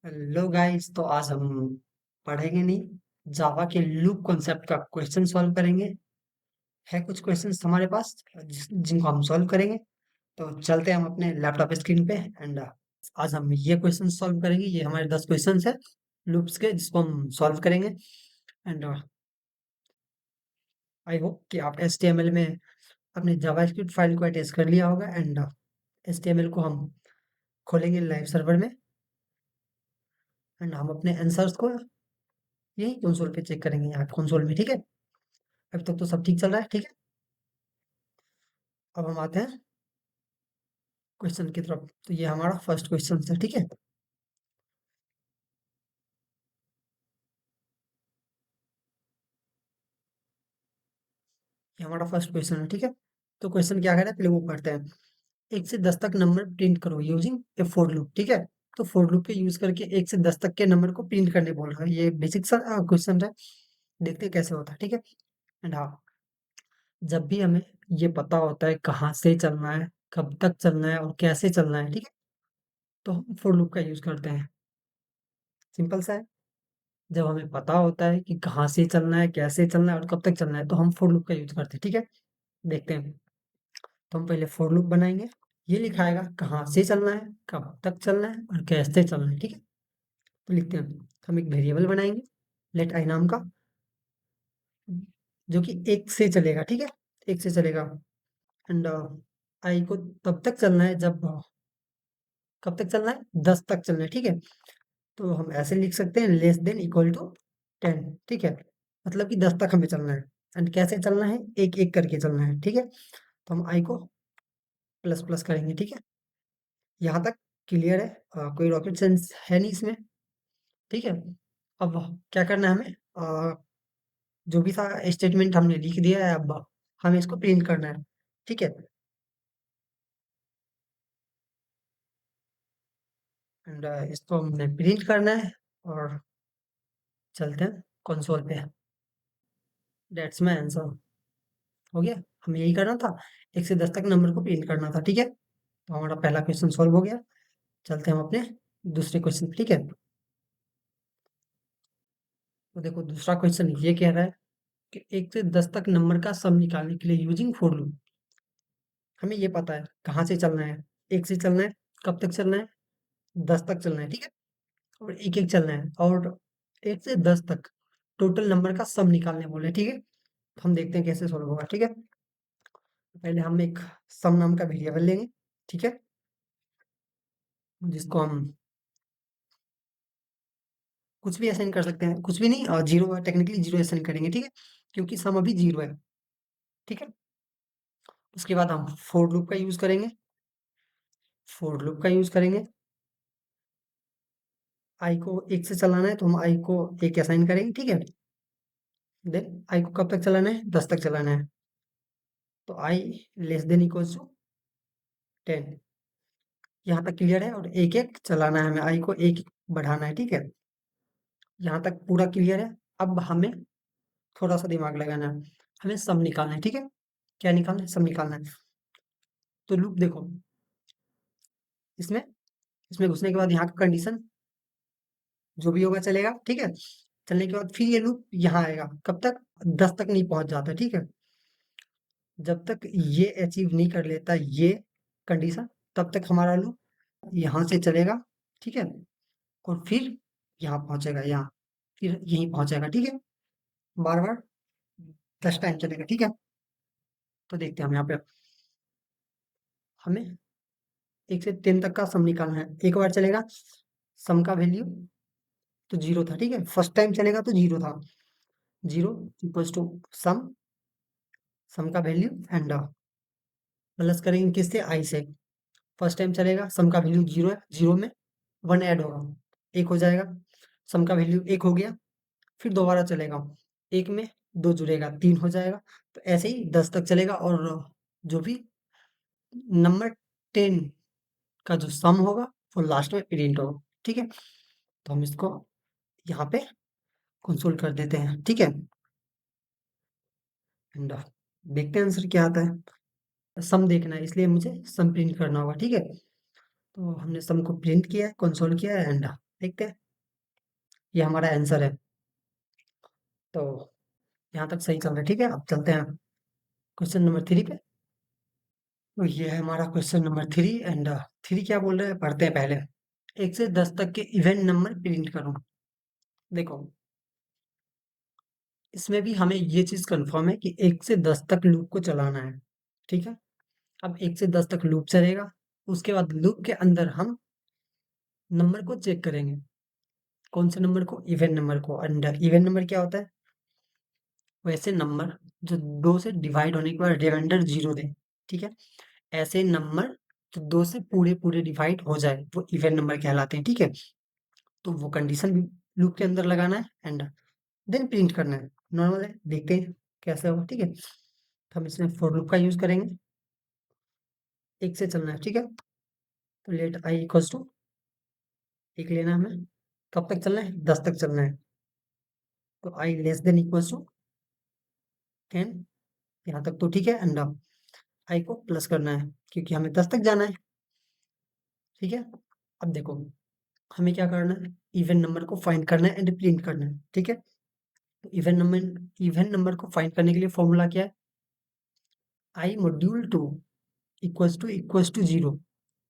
Hello guys, तो आज हम पढ़ेंगे नहीं, जावा के लूप कॉन्सेप्ट का क्वेश्चन सॉल्व करेंगे। है कुछ क्वेश्चंस हमारे पास जिनको हम सॉल्व करेंगे। तो चलते हैं हम अपने लैपटॉप स्क्रीन पे एंड आज हम ये क्वेश्चन सॉल्व करेंगे। ये हमारे 10 क्वेश्चंस है लूप्स के, जिसको हम सॉल्व करेंगे। एंड आई होप कि आप HTML में अपने जावास्क्रिप्ट फाइल को अटैच कर लिया होगा। एंड HTML को हम खोलेंगे लाइव सर्वर में एंड हम अपने आंसर्स को यही कंसोल पे चेक करेंगे, यहाँ कंसोल में। ठीक है, अभी तक तो सब ठीक चल रहा है। ठीक है, अब हम आते हैं क्वेश्चन की तरफ। तो ये हमारा फर्स्ट क्वेश्चन है। ठीक है, ये हमारा फर्स्ट क्वेश्चन है। ठीक है, तो क्वेश्चन क्या कह रहा है, पहले वो पढ़ते हैं। 1 से 10 तक नंबर प्रिंट करो यूजिंग ए फॉर लूप। ठीक है, तो फॉर लूप के यूज करके 1 से 10 तक के नंबर को प्रिंट करने बोल रहा है। ये बेसिक सा क्वेश्चन है, देखते हैं कैसे होता है। ठीक है, एंड हाँ, जब भी हमें ये पता होता है कहाँ से चलना है, कब तक चलना है और कैसे चलना है, ठीक है, तो हम फॉर लूप का यूज करते हैं। सिंपल सा है। जब हमें पता होता है कि कहाँ से चलना है, कैसे चलना है और कब तक चलना है, तो हम फॉर लूप का यूज करते हैं। ठीक है, देखते हैं। तो हम पहले फॉर लूप बनाएंगे। ये लिखाएगा कहाँ से चलना है, कब तक चलना है और कैसे चलना है। ठीक है, तो लिखते हैं। हम एक वेरिएबल बनाएंगे लेट आई नाम का, जो कि 1 से चलेगा। ठीक है, 1 से चलेगा। एंड आई को तब तक चलना है जब कब तक चलना है, 10 तक चलना है। ठीक है, तो हम ऐसे लिख सकते हैं लेस देन इक्वल टू 10। ठीक है, मतलब कि 10 तक हमें चलना है। एंड कैसे चलना है, एक एक करके चलना है। ठीक है, तो हम आई को प्लस प्लस करेंगे। ठीक है, यहाँ तक क्लियर है। कोई रॉकेट साइंस है नहीं इसमें। ठीक है, अब क्या करना है हमें, जो भी था स्टेटमेंट हमने लिख दिया है, अब हमें इसको प्रिंट करना है। ठीक है, एंड इसको हमने प्रिंट करना है और चलते हैं कंसोल पे। That's my answer. हो गया, हमें यही करना था, 1 से 10 तक नंबर को प्रिंट करना था। ठीक है, तो हमारा पहला क्वेश्चन सॉल्व हो गया। चलते हैं हम अपने दूसरे क्वेश्चन पे। ठीक है, तो देखो दूसरा क्वेश्चन ये कह रहा है कि 1 से 10 तक नंबर का सम निकालने के लिए यूजिंग फॉर लूप। हमें ये पता है कहाँ से चलना है, 1 से चलना है, कब तक चलना है, 10 तक चलना है। ठीक है, और एक एक चलना है, और 1 से 10 तक टोटल नंबर का सम निकालने बोले। ठीक है, तो हम देखते हैं कैसे सॉल्व होगा। ठीक है, पहले हम एक सम नाम का वेरिएबल लेंगे। ठीक है, जिसको हम कुछ भी असाइन कर सकते हैं, कुछ भी नहीं, जीरो, टेक्निकली जीरो असाइन करेंगे। ठीक है, क्योंकि सम अभी जीरो है। ठीक है, उसके बाद हम फोर लूप का यूज करेंगे। फोर लूप का यूज करेंगे, आई को 1 से चलाना है तो हम आई को 1 असाइन करेंगे। ठीक है, देन आई को कब तक चलाना है, 10 तक चलाना है, तो आई लेस देन इक्वल्स टू 10। यहाँ तक क्लियर है, और एक एक चलाना है हमें, आई को एक बढ़ाना है। ठीक है, यहाँ तक पूरा क्लियर है। अब हमें थोड़ा सा दिमाग लगाना है, हमें सम निकालना है। ठीक है, क्या निकालना है, सम निकालना है। तो लूप देखो, इसमें इसमें घुसने के बाद यहाँ का कंडीशन जो भी होगा चलेगा। ठीक है, चलने के बाद फिर ये लूप यहाँ आएगा, कब तक, 10 तक नहीं पहुंच जाता। ठीक है, जब तक ये अचीव नहीं कर लेता ये कंडीशन, तब तक हमारा लूप यहाँ से चलेगा। ठीक है, और फिर यहाँ पहुंचेगा, यहाँ फिर यहीं पहुंचेगा। ठीक है, बार बार 10 टाइम चलेगा। ठीक है, तो देखते हैं हम यहाँ पे, हमें 1 से 10 तक का सम निकालना है। एक बार चलेगा, सम का वैल्यू तो जीरो था। ठीक है, फर्स्ट टाइम चलेगा तो जीरो था, जीरो इक्वल्स टू सम, सम का वैल्यू एंड प्लस करेंगे किससे, आई से। फर्स्ट टाइम चलेगा, सम का वैल्यू जीरो है, जीरो में वन ऐड होगा, एक हो जाएगा, सम का वैल्यू एक हो गया। फिर दोबारा चलेगा, एक में दो जुड़ेगा, 3 हो जाएगा। तो ऐसे ही 10 तक चलेगा, और जो भी नंबर 10 का जो सम होगा वो लास्ट में प्रिंट होगा। ठीक है, तो हम इसको यहाँ पे कंसोल कर देते हैं। ठीक है, एंड देखते हैं आंसर क्या आता है। सम देखना है, इसलिए मुझे सम प्रिंट करना होगा। ठीक है, तो हमने सम को प्रिंट किया है, कंसोल किया है, एंड देखते हैं, ये हमारा आंसर है। तो यहाँ तक सही चल रहा है, ठीक है। अब चलते हैं क्वेश्चन नंबर 3 पे। तो ये है हमारा क्वेश्चन नंबर 3 एंड 3 क्या बोल रहे हैं, पढ़ते हैं पहले। 1 से 10 तक के इवेंट नंबर प्रिंट करो। देखो, इसमें भी हमें ये चीज़ कंफर्म है कि 1 से 10 तक लूप को चलाना है, ठीक है। अब 1 से 10 तक लूप चलेगा, उसके बाद लूप के अंदर हम नंबर को चेक करेंगे। कौन से नंबर को? इवेंट नंबर को। एंड इवेंट नंबर क्या होता है? वैसे नंबर जो 2 से डिवाइड होने के बाद रिमाइंडर 0 दे, ठीक है। ऐसे नंबर जो 2 से पूरे डिवाइड हो जाए वो इवेंट नंबर कहलाते हैं, ठीक है। तो वो कंडीशन भी लूप के अंदर लगाना है एंड देन प्रिंट करना है। नॉर्मल है, देखते हैं कैसे होगा, ठीक है। तो हम इसमें फॉर लूप का यूज करेंगे। 1 से चलना है, ठीक है। तो लेट आई इक्वल्स टू 1 लेना है हमें। कब तक चलना है? 10 तक चलना है। तो आई लेस देन इक्वल्स टू 10, यहाँ तक तो ठीक है। एंड आई को प्लस करना है क्योंकि हमें 10 तक जाना है, ठीक है। अब देखो, हमें क्या करना है? इवन नंबर को फाइंड करना है एंड प्रिंट करना है, ठीक है। तो इवन नंबर को फाइंड करने के लिए फॉर्मूला क्या है? आई मॉड्यूल 2 इक्वल्स टू 0।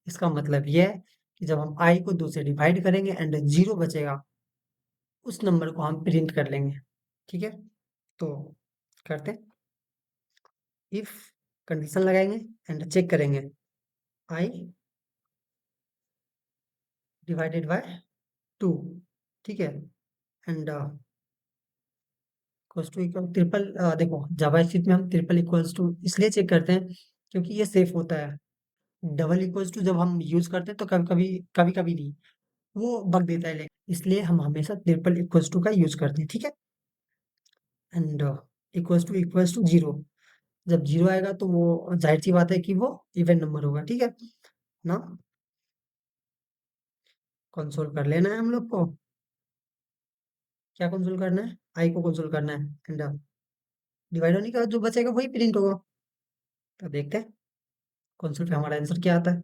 इसका मतलब यह है कि जब हम आई को 2 से डिवाइड करेंगे एंड 0 बचेगा, उस नंबर को हम प्रिंट कर लेंगे, ठीक है। तो करते हैं, इफ कंडीशन लगाएंगे एंड चेक करेंगे। आई डिवाइडेड बाय 2, ठीक है। And equals to equal triple. देखो, जावास्क्रिप्ट में हम ट्रिपल इक्वल्स टू इसलिए चेक करते हैं क्योंकि ये सेफ होता है। डबल इक्वल्स टू जब हम यूज करते हैं तो कभी कभी नहीं, वो बग देता है, लेकिन इसलिए हम हमेशा ट्रिपल इक्वल्स टू का यूज करते हैं, ठीक है। And equals to 0। जब 0 आएगा तो वो जाहिर सी बात है कि वो इवन नंबर होगा, ठीक है ना। कंसोल कर लेना है हम लोग को। क्या कंसोल करना है? आई को कंसोल करना है एंड डिवाइड होने के बाद जो बचेगा वही प्रिंट होगा। तो देखते हैं कंसोल पे हमारा आंसर क्या आता है।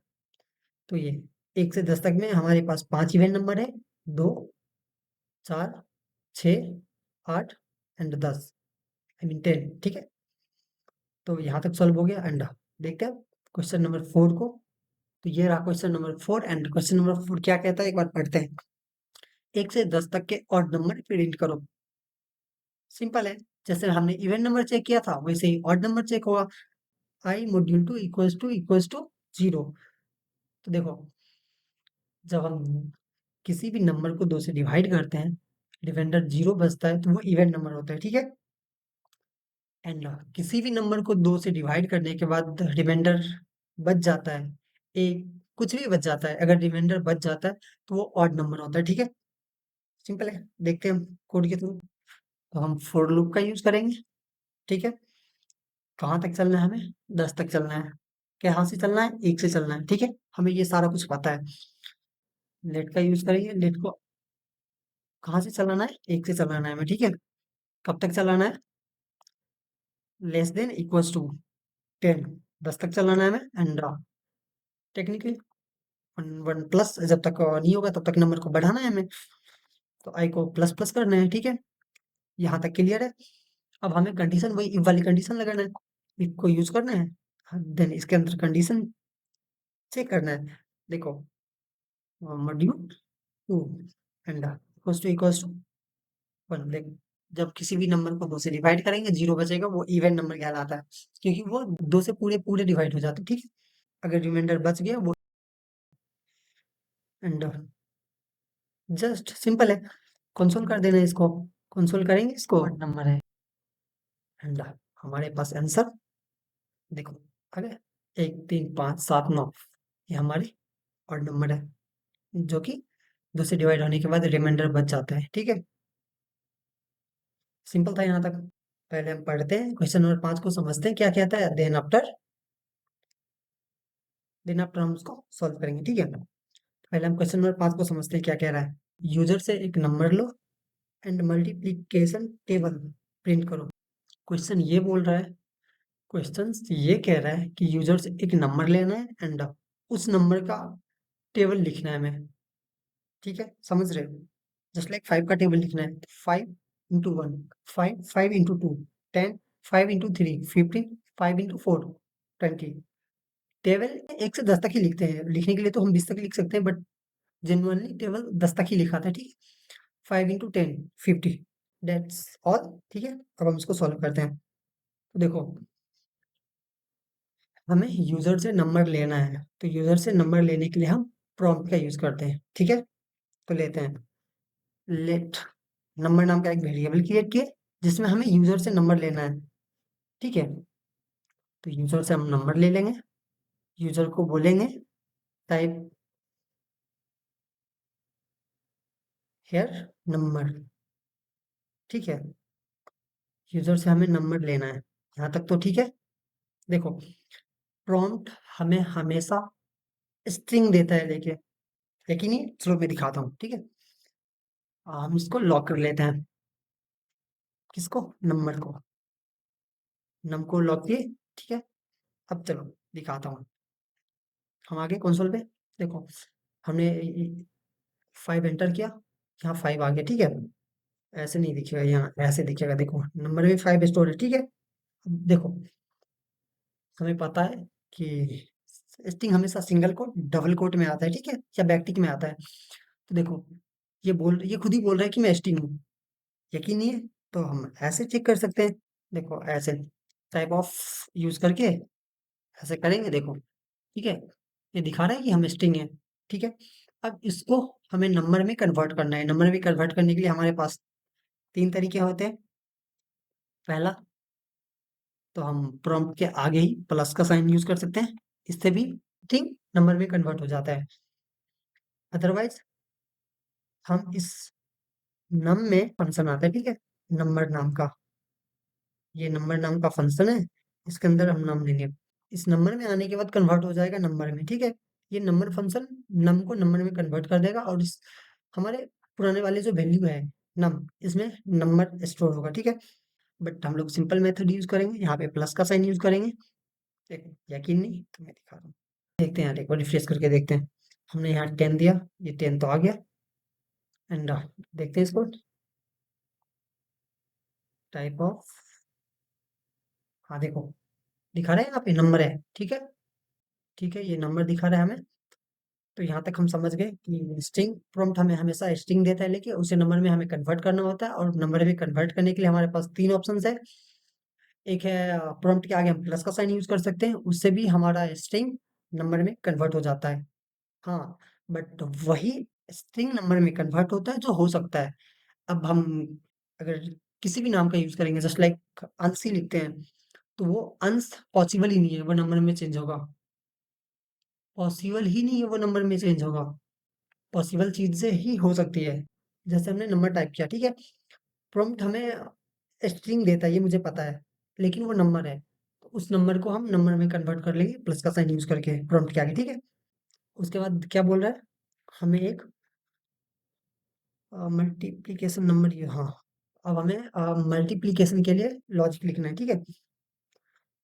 तो ये 1 से 10 तक में हमारे पास 5 इवेंट नंबर है, 2, 4, 6, 8 एंड 10, आई मीन 10, ठीक है। तो यहाँ तक सॉल्व हो गया एंड देखते हैं क्वेश्चन नंबर 4 को। तो ये रहा question number 4 and question number 4 क्या कहता है, एक बार पढ़ते हैं। 1 से 10 तक के ऑड नंबर प्रिंट करो। सिंपल है, जैसे हमने इवेंट नंबर चेक किया था वैसे ही ऑड नंबर चेक होगा। आई मॉड्यूल 2 इक्वल्स टू 0। तो देखो, जब हम किसी भी नंबर को 2 से डिवाइड करते हैं, रिमाइंडर 0 बचता है तो वो इवेंट नंबर होता है, ठीक है। एंड किसी भी नंबर को 2 से डिवाइड करने के बाद रिमाइंडर बच जाता है, एक कुछ भी बच जाता है, अगर रिमाइंडर बच जाता है तो वो ऑड नंबर होता है, ठीक है। सिंपल है, देखते हैं हम कोड के थ्रू। तो हम फॉर लूप का यूज करेंगे, ठीक है। कहाँ तक चलना है हमें? 10 तक चलना है। कहाँ से चलना है? 1 से चलना है, ठीक है। हमें ये सारा कुछ पता है। लेट का यूज करेंगे। लेट को कहाँ से चलाना है? 1 से चलाना है हमें, ठीक है। कब तक चलाना है? लेस देन इक्वल्स टू 10, 10 तक चलाना है हमें। एंड टेक्निकली 1 प्लस जब तक नहीं होगा तब तक नंबर को बढ़ाना है हमें। तो आई को प्लस प्लस करना है, ठीक है। यहाँ तक क्लियर है। अब हमें कंडीशन वही if वाली कंडीशन लगाना है, if को यूज करना है। देन इसके अंदर कंडीशन चेक करना है। देखो, मॉड्यूल 2 एंड इक्वल्स टू 1। देख, जब किसी भी नंबर को 2 से डिवाइड करेंगे 0 बचेगा, वो इवन नंबर कहलाता है क्योंकि वो 2 से पूरे पूरे डिवाइड हो जाते हैं, ठीक है। अगर रिमाइंडर बच गया वो एंड जस्ट सिंपल है, कंसोल कर देना है इसको। कंसोल करेंगे इसको, नंबर है एंड हमारे पास आंसर देखो आ गया। 1, 3, 5, 7, 9, ये हमारे और नंबर है जो कि 2 से डिवाइड होने के बाद रिमाइंडर बच जाता है, ठीक है। सिंपल था यहाँ तक। पहले हम पढ़ते हैं क्वेश्चन नंबर 5 को, समझते हैं क्या कहता है। देन आफ्टर हम उसको सॉल्व करेंगे, ठीक है। पहले हम क्वेश्चन नंबर 5 को समझते हैं क्या कह रहा है। यूजर से एक number low and multiplication table print करो। क्वेश्चन ये बोल रहा है, क्वेश्चन ये कह रहा है कि यूजर से एक नंबर लेना है एंड उस नंबर का टेबल लिखना है हमें। ठीक है, समझ रहे हो? जस्ट लाइक 5 का टेबल लिखना है, 5 into 1, 5, 5 into 2, 10, 5 into 3, 15, 5 into 4, 20। Table 1 से 10 तक ही लिखते हैं, लिखने के लिए तो हम 20 तक लिख सकते हैं, बट जेनुअनली टेबल 10 तक ही लिखा था, ठीक है? 5 इंटू 10, 50, दैट्स ऑल, ठीक है? अब हम इसको सॉल्व करते हैं। तो देखो, हमें यूजर से नंबर लेना है, तो यूजर से नंबर लेने के लिए हम प्रॉम्प्ट का यूज करते हैं, ठीक है? तो लेते हैं लेट नंबर नाम का एक वेरिएबल क्रिएट किए, जिसमें हमें यूजर से नंबर लेना है, ठीक है? तो यूजर से हम नंबर ले लेंगे, यूजर को बोलेंगे टाइप हेयर नंबर, ठीक है? यूजर से हमें नंबर लेना है, यहाँ तक तो ठीक है। देखो, प्रॉम्प्ट हमें हमेशा स्ट्रिंग देता है लेके, लेकिन ये चलो मैं दिखाता हूँ, ठीक है? हम इसको लॉक कर लेते हैं, किसको? नंबर को, नम को लॉक किए, ठीक है? अब चलो दिखाता हूँ, हम आगे कंसोल पे, देखो हमने 5 एंटर किया, यहाँ 5 आ गया, ठीक है? ऐसे नहीं दिखेगा, यहाँ ऐसे दिखेगा, देखो नंबर में 5 स्टोर है, ठीक है? अब देखो, हमें पता है कि स्ट्रिंग हमेशा सिंगल कोट डबल कोट में आता है, ठीक है? या बैकटिक में आता है। तो देखो, ये खुद ही बोल रहा है कि मैं स्ट्रिंग हूँ, यकीन नहीं है तो हम ऐसे चेक कर सकते हैं। देखो ऐसे टाइप ऑफ यूज करके ऐसे करेंगे, देखो ठीक है, ये दिखा रहा है कि हम स्ट्रिंग है, ठीक है? अब इसको हमें नंबर में कन्वर्ट करना है, नंबर में कन्वर्ट करने के लिए हमारे पास 3 तरीके होते हैं। पहला, तो हम प्रॉम्प्ट के आगे ही प्लस का साइन यूज कर सकते हैं, इससे भी स्ट्रिंग नंबर में कन्वर्ट हो जाता है। अदरवाइज हम इस नम में फंक्शन आता है, ठीक है? नंबर नाम का, ये नंबर नाम का फंक्शन है, इसके अंदर हम नाम लेंगे, इस नंबर में आने के बाद कन्वर्ट हो जाएगा नंबर में, ठीक है? ये नंबर फंक्शन नम को नंबर में कन्वर्ट कर देगा, और इस हमारे पुराने वाले जो वैल्यू है नम, इसमें नंबर स्टोर होगा, ठीक है? बट हम लोग सिंपल मेथड यूज करेंगे, यहाँ पे प्लस का साइन यूज करेंगे। देखो, यकीन नहीं तो मैं दिखा रहा हूँ, देखते हैं यार, एक बार रिफ्रेश करके देखते हैं। हमने यहाँ 10 दिया, ये 10 तो आ गया, एंड देखते हैं इसको, टाइप ऑफ, हाँ देखो दिखा रहे हैं यहाँ पे नंबर है, ठीक है? ठीक है, ये नंबर दिखा रहा है हमें। तो यहाँ तक हम समझ गए कि स्ट्रिंग प्रॉम्प्ट हमें हमेशा स्ट्रिंग देता है, लेकिन उसे नंबर में हमें कन्वर्ट करना होता है, और नंबर में कन्वर्ट करने के लिए हमारे पास 3 ऑप्शंस है। एक है प्रॉम्प्ट के आगे हम प्लस का साइन यूज कर सकते हैं, उससे भी हमारा स्ट्रिंग नंबर में कन्वर्ट हो जाता है। हाँ, बट वही स्ट्रिंग नंबर में कन्वर्ट होता है जो हो सकता है। अब हम अगर किसी भी नाम का यूज करेंगे, जस्ट लाइक अंश ही लिखते हैं, तो वो अंश पॉसिबल ही नहीं है वो नंबर में चेंज होगा, पॉसिबल ही नहीं है वो नंबर में चेंज होगा। पॉसिबल चीजें ही हो सकती है, जैसे हमने नंबर टाइप किया, ठीक है? प्रॉम्प्ट हमें स्ट्रिंग देता है, ये मुझे पता है, लेकिन वो नंबर है, तो उस नंबर को हम नंबर में कन्वर्ट कर लेंगे प्लस का साइन यूज करके प्रॉम्प्ट के आगे, ठीक है? उसके बाद क्या बोल रहा है, हमें एक मल्टीप्लीकेशन नंबर, ये हाँ, अब हमें मल्टीप्लीकेशन के लिए लॉजिक लिखना है, ठीक है?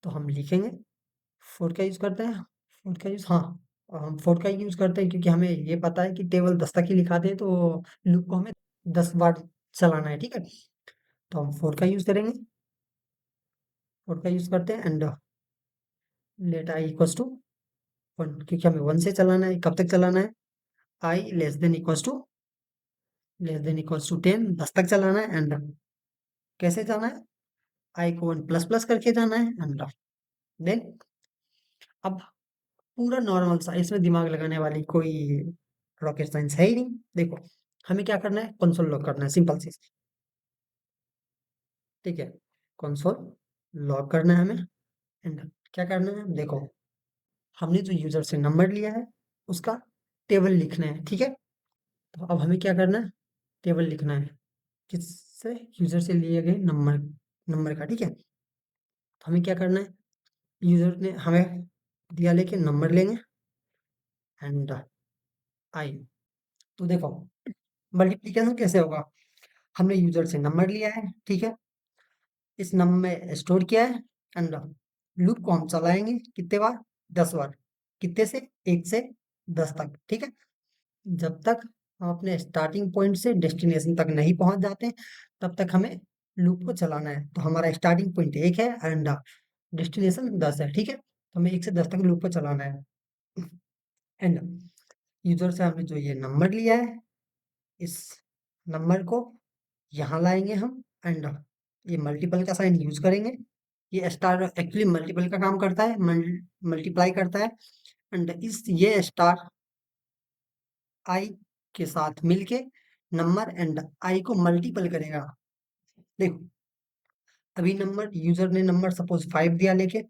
तो हम लिखेंगे, फोर का यूज करते हैं, फोर का यूज, हाँ, हम फोर का यूज करते हैं क्योंकि हमें ये पता है कि टेबल 10 तक ही लिखाते हैं, तो लूप को हमें 10 बार चलाना है, ठीक है? तो हम फोर का यूज करेंगे, फोर का यूज करते हैं, and let i equals to 1, क्योंकि हमें 1 से चलाना है, कब तक चलाना है? आई लेस देन इक्वल्स टू 10, 10 तक चलाना है, एंड कैसे जाना है? आई को 1 प्लस प्लस करके जाना है, एंड देन अब पूरा नॉर्मल सा, इसमें दिमाग लगाने वाली कोई रॉकेट साइंस है ही नहीं। देखो, हमें क्या करना है, कंसोल लॉग करना है, सिंपल सी, ठीक है? कंसोल लॉग करना है हमें, एंड क्या करना है, देखो हमने जो यूजर से नंबर लिया है उसका टेबल लिखना है, ठीक है? तो अब हमें क्या करना है, टेबल लिखना है, किससे? यूजर से लिए गए नंबर, नंबर का, ठीक है? तो हमें क्या करना है, यूजर ने हमें दिया, लेके नंबर लेंगे, एंड आई, तो देखो मल्टीप्लिकेशन कैसे होगा, हमने यूजर से नंबर लिया है, ठीक है? इस नंबर में स्टोर किया है, एंड लूप को हम चलाएंगे कितने बार? 10 बार। कितने से? 1 से 10 तक, ठीक है? जब तक हम अपने स्टार्टिंग पॉइंट से डेस्टिनेशन तक नहीं पहुंच जाते तब तक हमें लूप को चलाना है। तो हमारा स्टार्टिंग पॉइंट 1 है एंड डेस्टिनेशन 10 है, ठीक है? तो हमें 1 से 10 तक लूप को चलाना है। एंड यूजर से हमने जो ये नंबर लिया है, इस नंबर को यहाँ लाएंगे हम एंड ये मल्टीपल का साइन यूज करेंगे। ये स्टार एक्चुअली मल्टीपल का काम करता है, मल्टीप्लाई करता है एंड इस ये स्टार आई के साथ मिलके नंबर एंड आई को मल्टीपल करेगा। देखो, अभी नंबर यूजर ने नंबर सपोज 5 दिया लेके,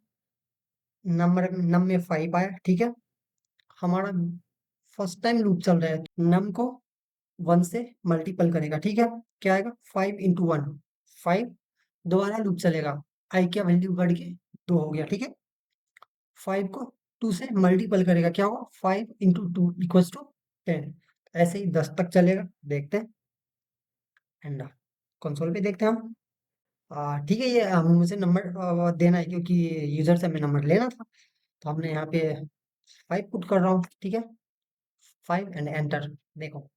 नंबर नम में 5 आया, ठीक है? हमारा फर्स्ट टाइम लूप चल रहा है, नम को 1 से मल्टीपल करेगा, ठीक है? क्या आएगा? 5 इंटू 1 5। दोबारा लूप चलेगा, आई का वैल्यू बढ़ के 2 हो गया, ठीक है? 5 को 2 से मल्टीपल करेगा, क्या होगा? 5 इंटू 2 इक्वल्स टू 10। ऐसे ही 10 तक चलेगा, देखते हैं एंड कंसोल पे देखते हैं हम। ठीक है, ये मुझे नंबर देना है क्योंकि यूजर से हमें नंबर लेना था। तो हमने यहाँ पे 5 पुट कर रहा हूँ, ठीक है? 5 एंड एंटर। देखो,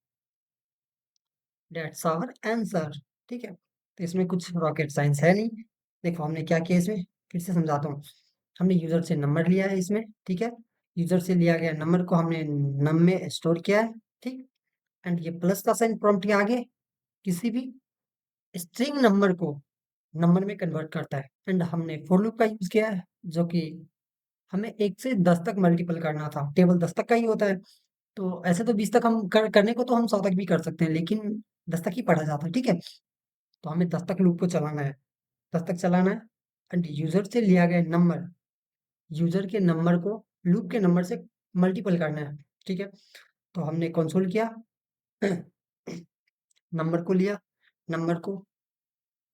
दैट्स आवर आंसर, ठीक है? तो इसमें कुछ रॉकेट साइंस है नहीं। देखो हमने क्या किया इसमें, फिर से समझाता हूँ। हमने यूजर से नंबर लिया है इसमें, ठीक है? यूजर से लिया गया नंबर को हमने नम में स्टोर किया है, ठीक? एंड ये प्लस का साइन प्रॉम्प्ट के आगे किसी भी स्ट्रिंग नंबर को नंबर में कन्वर्ट करता है। एंड हमने फॉर लूप का यूज किया है जो कि हमें 1 से 10 तक मल्टीपल करना था। टेबल 10 तक का ही होता है। तो ऐसे तो 20 तक हम करने को तो हम 100 तक भी कर सकते हैं, लेकिन 10 तक ही पढ़ा जाता है, ठीक है? तो हमें 10 तक लूप को चलाना है, 10 तक चलाना है एंड यूजर से लिया गया नंबर, यूजर के नंबर को लूप के नंबर से मल्टीपल करना है, ठीक है? तो हमने कंसोल किया, नंबर को लिया, नंबर को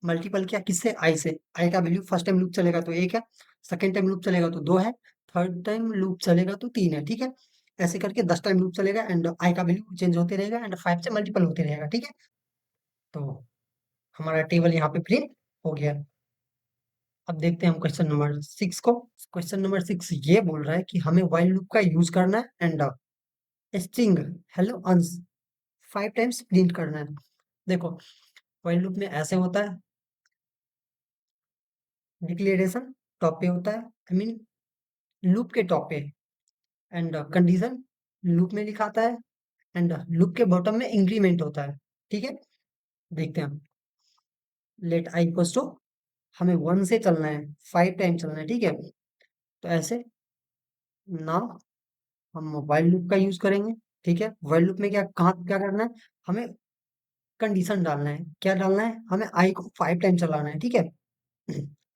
मल्टीपल किया किससे? आई से। आई का वैल्यू फर्स्ट टाइम लूप चलेगा तो 1 है, सेकंड टाइम लूप चलेगा तो 2 है, थर्ड टाइम लूप चलेगा तो 3 है, ठीक है? ऐसे करके 10 टाइम लूप चलेगा एंड आई का वैल्यू चेंज होते रहेगा एंड 5 से मल्टीपल होते रहेगा, ठीक है? तो हमारा टेबल यहाँ पे प्रिंट हो गया। अब देखते हैं हम क्वेश्चन नंबर 6 को। क्वेश्चन नंबर 6 ये बोल रहा है कि हमें व्हाइल लूप का यूज करना है एंड स्ट्रिंग हेलो अंश 5 टाइम्स प्रिंट करना है। देखो, व्हाइल लूप में ऐसे होता है, डिक्लेरेशन टॉप पे होता है, आई मीन लूप के टॉप पे, एंड कंडीशन लूप में लिखाता है एंड लूप के बॉटम में इंक्रीमेंट होता है, ठीक है? देखते हैं हम। लेट आई इक्वल्स टू, हमें 1 से चलना है, 5 टाइम चलना है, ठीक है? तो ऐसे नाउ हम व्हाइल लूप का यूज करेंगे, ठीक है? व्हाइल लूप में क्या कहाँ क्या करना है? हमें कंडीशन डालना है। क्या डालना है? हमें आई को 5 टाइम चलाना है, ठीक है?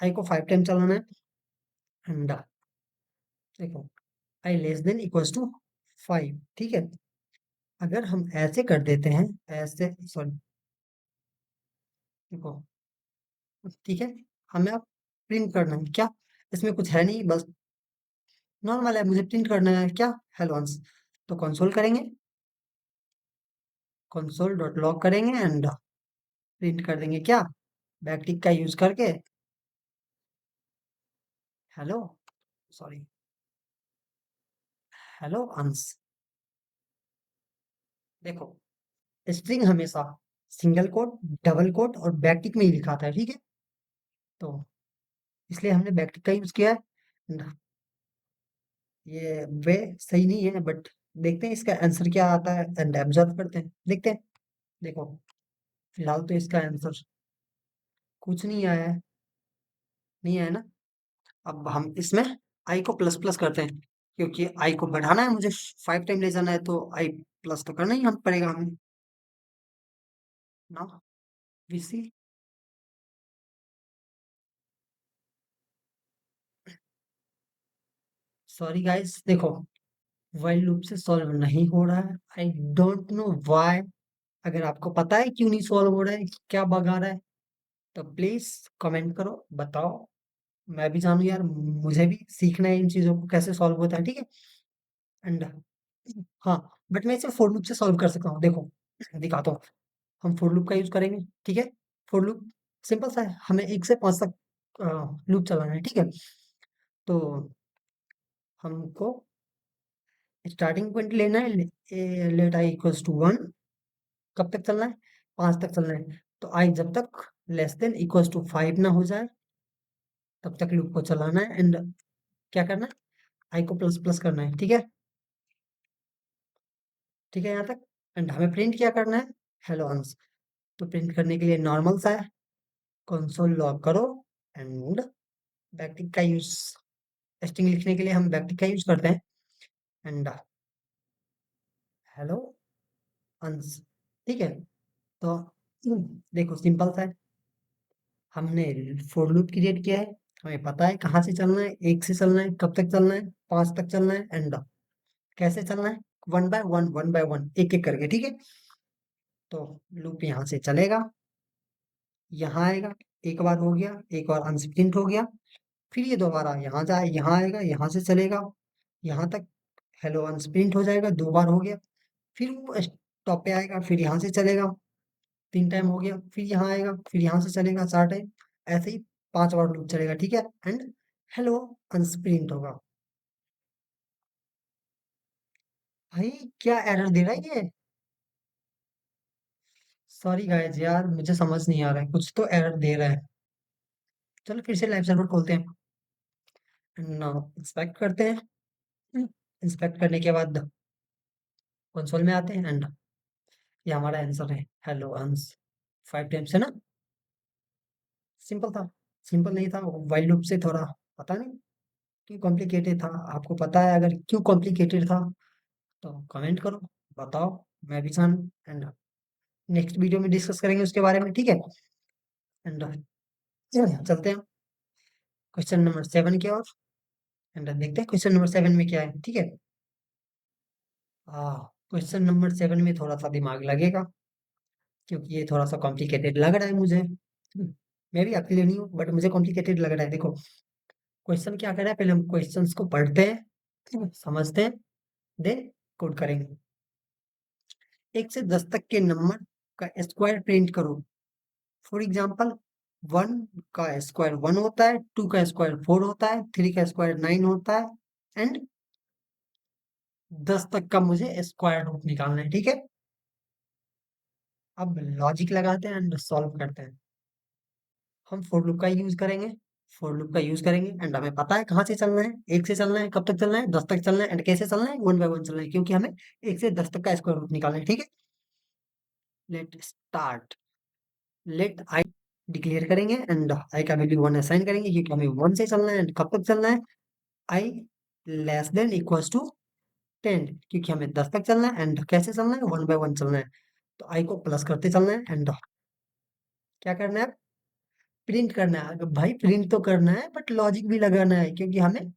आई को 5 टाइम चलाना है एंड देखो, आई लेस देन इक्वल्स टू 5, ठीक है? अगर हम ऐसे कर देते हैं, ऐसे सॉरी, देखो, ठीक है? हमें अब प्रिंट करना है क्या? इसमें कुछ है नहीं, बस नॉर्मल है, मुझे प्रिंट करना है क्या? Hello once. तो कंसोल करेंगे, कंसोल डॉट लॉग करेंगे एंड प्रिंट कर देंगे क्या? बैकटिक का यूज करके हेलो, सॉरी, हेलो अंश। देखो, स्ट्रिंग हमेशा सिंगल कोट, डबल कोट और बैकटिक में ही लिखा था, ठीक है? तो इसलिए हमने बैकटिक का यूज किया है। And ये वे सही नहीं है बट देखते हैं इसका आंसर क्या आता है एंड ऑब्जर्व करते हैं, देखते हैं। देखो, फिलहाल तो इसका आंसर कुछ नहीं आया है, नहीं आया ना? अब हम इसमें आई को प्लस प्लस करते हैं क्योंकि आई को बढ़ाना है मुझे, 5 टाइम ले जाना है तो आई प्लस तो करना ही हम पड़ेगा हमें ना। वीसी, सॉरी गाइस, देखो व्हाइल लूप से सॉल्व नहीं हो रहा है, आई डोंट नो व्हाई। अगर आपको पता है क्यों नहीं सॉल्व हो रहा है, क्या बग आ रहा है, तो प्लीज कमेंट करो, बताओ। मैं भी जानू यार, मुझे भी सीखना है इन चीजों को कैसे सॉल्व होता है, ठीक है? एंड हाँ, बट मैं इसे फॉर लूप से सॉल्व कर सकता हूँ, देखो दिखाता हूँ। हम फॉर लूप का यूज करेंगे, ठीक है? फॉर लूप सिंपल सा है, हमें 1 से 5 तक लूप चलाना है, ठीक है? तो हमको स्टार्टिंग पॉइंट लेना है, लेट आई इक्वल्स टू 1 कब तक चलना है? 5 तक चलना है। तो आई जब तक लेस देन इक्वल्स टू 5 ना हो जाए तब तक लूप को चलाना है एंड क्या करना है? आई को प्लस प्लस करना है, ठीक है? ठीक है यहाँ तक? एंड हमें प्रिंट क्या करना है? हेलो हंस। तो प्रिंट करने के लिए नॉर्मल सा है, कंसोल लॉग करो एंड बैकटिक का यूज, स्ट्रिंग लिखने के लिए हम बैकटिक का यूज करते हैं एंड हेलो हंस, ठीक है? तो देखो सिंपल सा है, हमने फॉर लूप क्रिएट किया है, हमें पता है कहाँ से चलना है, एक से चलना है, कब तक चलना है, 5 तक चलना है एंड कैसे चलना है, वन बाय वन, एक एक करके, ठीक है? तो लूप यहाँ से चलेगा, यहाँ आएगा, एक बार हो गया, एक बार अनस्प्रिंट हो गया, फिर ये दोबारा यहाँ जाए, यहाँ आएगा, यहाँ से चलेगा, यहाँ तक हेलो अनस्प्रिंट हो जाएगा, 2 बार हो गया, फिर वो स्टॉप पे आएगा, फिर यहाँ से चलेगा, 3 टाइम हो गया, फिर यहाँ आएगा, फिर यहाँ से चलेगा 4 टाइम, ऐसे ही 5 बार लूप चलेगा, ठीक है? एंड हेलो अनस्प्रिंट होगा। भाई क्या एरर दे रहा है ये? सॉरी गाइस यार, मुझे समझ नहीं आ रहा है, कुछ तो एरर दे रहा है। चलो फिर से लाइव सर्वर खोलते हैं, नाउ इंस्पेक्ट करते हैं। इंस्पेक्ट करने के बाद कंसोल में आते हैं एंड ये हमारा आंसर है, हेलो अंस। 5 टाइम्स है ना? सिंपल था। सिंपल नहीं था, वाइल लूप से थोड़ा, पता नहीं क्यों कॉम्प्लिकेटेड था। आपको पता है अगर क्यों कॉम्प्लिकेटेड था तो कमेंट करो, बताओ, मैं भी जान एंड नेक्स्ट वीडियो में डिस्कस करेंगे उसके बारे में, ठीक है? एंड चलते हैं क्वेश्चन नंबर 7 की ओर एंड देखते हैं क्वेश्चन नंबर 7 में क्या है, ठीक है? क्वेश्चन नंबर 7 में थोड़ा सा दिमाग लगेगा क्योंकि ये थोड़ा सा कॉम्प्लिकेटेड लग रहा है मुझे। मैं भी अकेले नहीं हूँ बट मुझे कॉम्प्लिकेटेड लग रहा है। देखो क्वेश्चन क्या कर रहा है, पहले हम क्वेश्चंस को पढ़ते हैं, समझते हैं, देन कोड करेंगे। 1 से 10 तक के नंबर का स्क्वायर प्रिंट करो। फॉर एग्जाम्पल 1 का स्क्वायर 1 होता है, 2 का स्क्वायर 4 होता है, 3 का स्क्वायर 9 होता है एंड 10 तक का मुझे स्क्वायर रूट निकालना है, ठीक है? अब लॉजिक लगाते हैं एंड सॉल्व करते हैं। हम फॉर लूप का यूज करेंगे, फॉर लूप का यूज करेंगे एंड हमें पता है कहाँ से चलना है, एक से चलना है, कब तक चलना है, 10 तक चलना है एंड कैसे चलना है, वन बाय वन चलना है, क्योंकि हमें 1 से 10 तक का स्क्वायर रूट निकालना है, ठीक है? Let start. Let i declare करेंगे एंड आई का वैल्यू 1 असाइन करेंगे क्योंकि हमें 1 से चलना है एंड कब तक चलना है, आई लेस देन इक्वल्स टू 10 क्योंकि हमें 10 तक चलना है एंड कैसे चलना है, वन बाय वन चलना है। तो आई को प्लस करते चलना है एंड क्या करना है, प्रिंट करना है। भाई प्रिंट तो करना है बट लॉजिक भी लगाना है क्योंकि हमें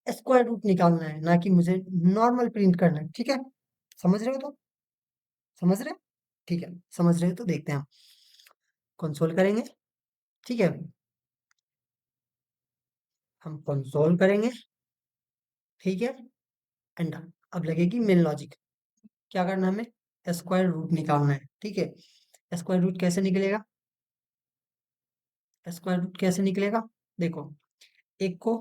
स्क्वायर रूट निकालना है, ना कि मुझे नॉर्मल प्रिंट करना है, ठीक है? समझ रहे हो? तो समझ रहे हो? ठीक है, समझ रहे हो तो देखते हैं हम कंसोल करेंगे, ठीक है? हम कंसोल करेंगे, ठीक है? एंड अब लगेगी मेन लॉजिक। क्या करना है हमें, स्क्वायर रूट निकालना है, ठीक है? स्क्वायर रूट कैसे निकलेगा? स्क्वायर रूट कैसे निकलेगा? देखो एक को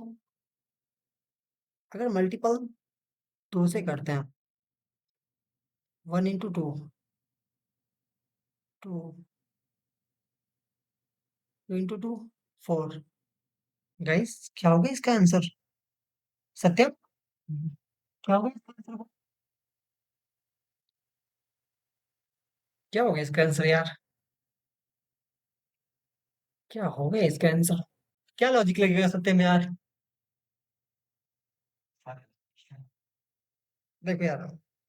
अगर मल्टीपल 2 से करते हैं, 1 into 2, 2 into 2, 4। गाइस क्या होगा इसका आंसर? सत्यम, क्या होगा इसका आंसर? क्या होगा इसका आंसर यार? क्या होगा इसका आंसर? क्या लॉजिक लगेगा सत्यम यार? देखो यार,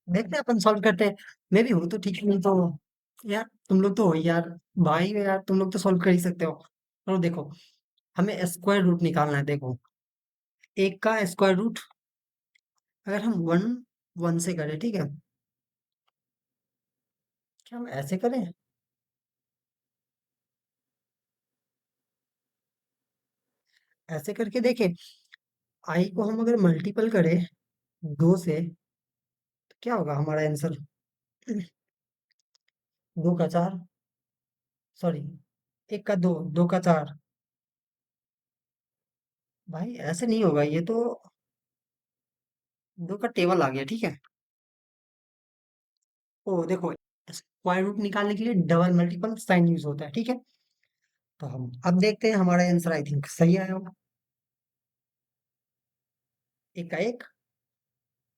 देखते हैं अपन सॉल्व करते हैं। मैं भी हूँ तो ठीक है, नहीं तो यार तुम लोग तो हो ही यार, भाई हो यार, तुम लोग तो सॉल्व कर ही सकते हो। और देखो हमें स्क्वायर रूट निकालना है। देखो एक का स्क्वायर रूट अगर हम 1 से करें, ठीक है? क्या हम ऐसे करें? ऐसे करके देखें, आई को हम अगर मल्टीपल करें 2 से तो क्या होगा हमारा आंसर? 2 का 4, सॉरी, 1 का 2, 2 का 4। भाई ऐसे नहीं होगा, ये तो 2 का टेबल आ गया, ठीक है? ओ देखो स्क्वायर रूट निकालने के लिए डबल मल्टीपल साइन यूज होता है, ठीक है। तो हम अब देखते हैं, हमारा आंसर आई थिंक सही आया होगा। एक का एक,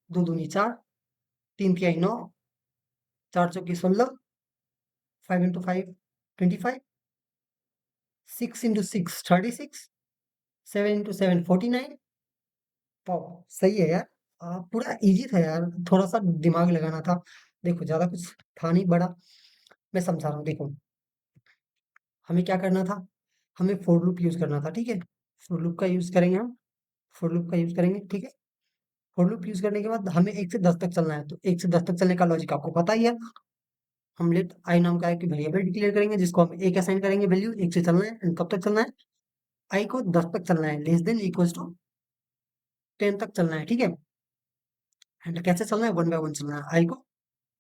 दो दूनी चार, तीन तिहाई नौ, चार चौकी 16, 5 into 5 25, 6 into 6 36, 7 into 7 49। वाह, सही है यार। पूरा इजी था यार, थोड़ा सा दिमाग लगाना था। देखो ज्यादा कुछ था नहीं बड़ा, मैं समझा रहा हूँ। देखो हमें क्या करना था, हमें फोर लूप यूज करना था, ठीक है। फोर लूप का यूज करेंगे हम, फोर लूप का यूज करेंगे, ठीक है। फोर लूप यूज करने के बाद हमें 1 से 10 तक चलना है, तो 1 से 10 तक चलने का लॉजिक आपको पता ही है। हम लेट आई नाम का एक वेरिएबल डिक्लेयर करेंगे, जिसको हम एक असाइन करेंगे वैल्यू, 1 से चलना है एंड कब तक चलना है, आई को 10 तक चलना है, लेस देन इक्वल्स टू 10 तक चलना है, ठीक है। एंड कैसे चलना है, वन बाय वन चलना है, आई को